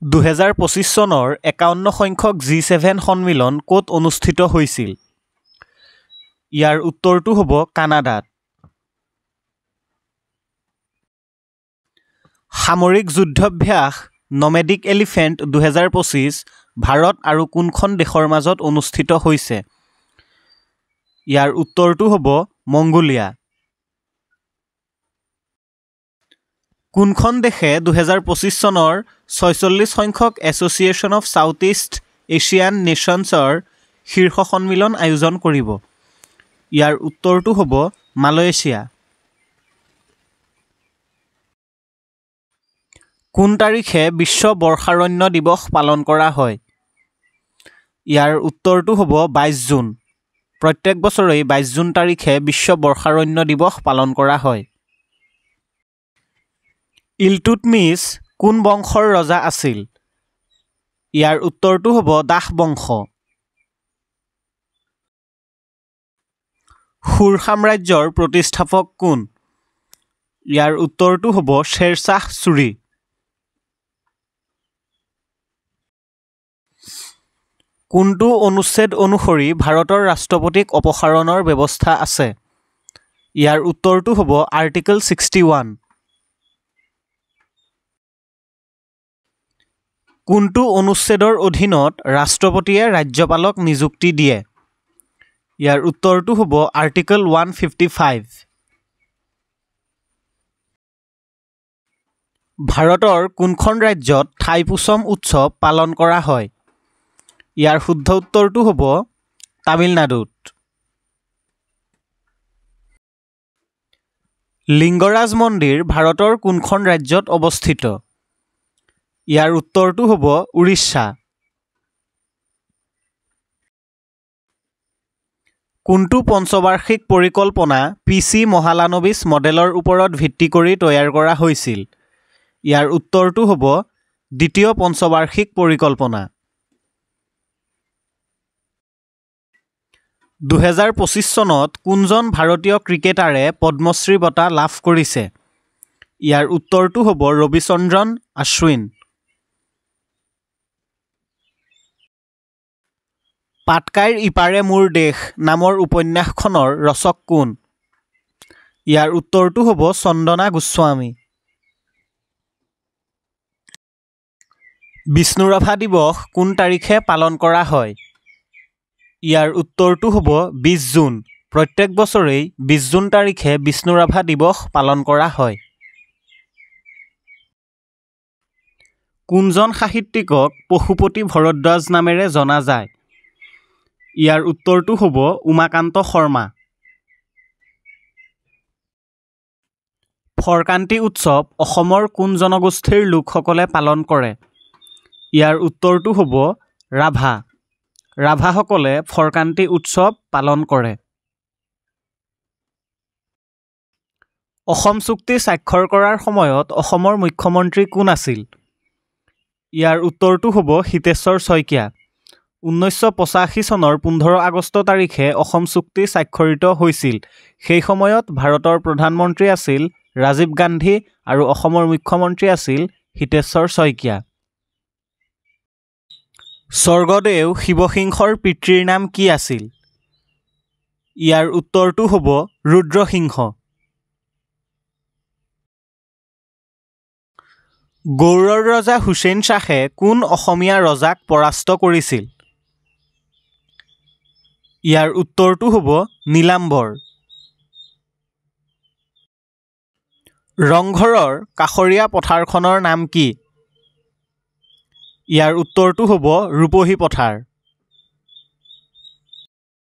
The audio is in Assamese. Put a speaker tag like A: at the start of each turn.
A: 2025 চনৰ 51 সংখ্যক G7 সন্মিলন ক'ত অনুষ্ঠিত হৈছিল? ইয়াৰ উত্তৰটো হ'ব কানাডাত। সামৰিক যুদ্ধাভ্যাস নমেডিক এলিফেণ্ট 2025 ভাৰত আৰু কোনখন দেশৰ মাজত অনুষ্ঠিত হৈছে? ইয়াৰ উত্তৰটো হ'ব মংগোলিয়া। কোনখন দেশে 2025 চনৰ 46 সংখ্যক association of south east asian নেশ্যনছৰ শীৰ্ষ সন্মিলন আয়োজন কৰিব? ইয়াৰ উত্তৰটো হ'ব মালয়েছিয়া। কোন তাৰিখে বিশ্ব বৰ্ষাৰণ্য দিৱস পালন কৰা হয়? ইয়াৰ উত্তৰটো হ'ব 22 জুন। প্ৰত্যেক বছৰেই 22 জুন তাৰিখে বিশ্ব বৰ্ষাৰণ্য দিৱস পালন কৰা হয়। ইলটুটমিছ কোন বংশৰ ৰজা আছিল? ইয়াৰ উত্তৰটো হ'ব দাস বংশ। সুৰ সাম্ৰাজ্যৰ প্ৰতিষ্ঠাপক কোন? ইয়াৰ উত্তৰটো হ'ব শ্বেৰশ্বাহ ছুৰী। কোনটো অনুচ্ছেদ অনুসৰি ভাৰতৰ ৰাষ্ট্ৰপতিক অপসাৰণৰ ব্যৱস্থা আছে? ইয়াৰ উত্তৰটো হ'ব আৰ্টিকল 61। কোনটো অনুচ্ছেদৰ অধীনত ৰাষ্ট্ৰপতিয়ে ৰাজ্যপালক নিযুক্তি দিয়ে? ইয়াৰ উত্তৰটো হ'ব আৰ্টিকল 155। ভাৰতৰ কোনখন ৰাজ্যত থাইপুছম উৎসৱ পালন কৰা হয়? ইয়াৰ শুদ্ধ উত্তৰটো হ'ব তামিলনাডুত। লিংগৰাজ মন্দিৰ ভাৰতৰ কোনখন ৰাজ্যত অৱস্থিত? ইয়াৰ উত্তৰটো হ'ব উৰিষ্যা। কোনটো পঞ্চবাৰ্ষিক পৰিকল্পনা PC মহালানবিছ মডেলৰ ওপৰত ভিত্তি কৰি তৈয়াৰ কৰা হৈছিল? ইয়াৰ উত্তৰটো হ'ব দ্বিতীয় পঞ্চবাৰ্ষিক পৰিকল্পনা। 2025 চনত কোনজন ভাৰতীয় ক্ৰিকেটাৰে পদ্মশ্ৰী বঁটা লাভ কৰিছে? ইয়াৰ উত্তৰটো হ'ব ৰবিচন্দ্ৰন আশ্বিন। পাটকাইৰ ইপাৰে মোৰ দেশ নামৰ উপন্যাসখনৰ ৰচক কোন? ইয়াৰ উত্তৰটো হ'ব চন্দনা গোস্বামী। বিষ্ণুৰাভা দিৱস কোন তাৰিখে পালন কৰা হয়? ইয়াৰ উত্তৰটো হ'ব 20 জুন। প্ৰত্যেক বছৰেই 20 জুন তাৰিখে বিষ্ণুৰাভা দিৱস পালন কৰা হয়। কোনজন সাহিত্যিকক পশুপতি ভৰদ্বাজ নামেৰে জনা যায়? ইয়াৰ উত্তৰটো হ'ব উমাকান্ত শৰ্মা। ফৰকান্তি উৎসৱ অসমৰ কোন জনগোষ্ঠীৰ লোকসকলে পালন কৰে? ইয়াৰ উত্তৰটো হ'ব ৰাভা। ৰাভাসকলে ফৰকান্তি উৎসৱ পালন কৰে। অসম চুক্তি স্বাক্ষৰ কৰাৰ সময়ত অসমৰ মুখ্যমন্ত্ৰী কোন আছিল? ইয়াৰ উত্তৰটো হ'ব হিতেশ্বৰ শইকীয়া। 1985 চনৰ 15 আগষ্ট তাৰিখে অসম চুক্তি স্বাক্ষৰিত হৈছিল। সেই সময়ত ভাৰতৰ প্ৰধানমন্ত্ৰী আছিল ৰাজীৱ গান্ধী আৰু অসমৰ মুখ্যমন্ত্ৰী আছিল হিতেশ্বৰ শইকীয়া। স্বৰ্গদেউ শিৱসিংহৰ পিতৃৰ নাম কি আছিল? ইয়াৰ উত্তৰটো হ'ব ৰুদ্ৰসিংহ। গৌড়ৰ ৰজা হুছেইন শ্বাহে কোন অসমীয়া ৰজাক পৰাস্ত কৰিছিল? ইয়াৰ উত্তৰটো হ'ব নীলাম্বৰ। ৰংঘৰৰ কাষৰীয়া পথাৰখনৰ নাম কি? ইয়াৰ উত্তৰটো হ'ব ৰূপহী পথাৰ।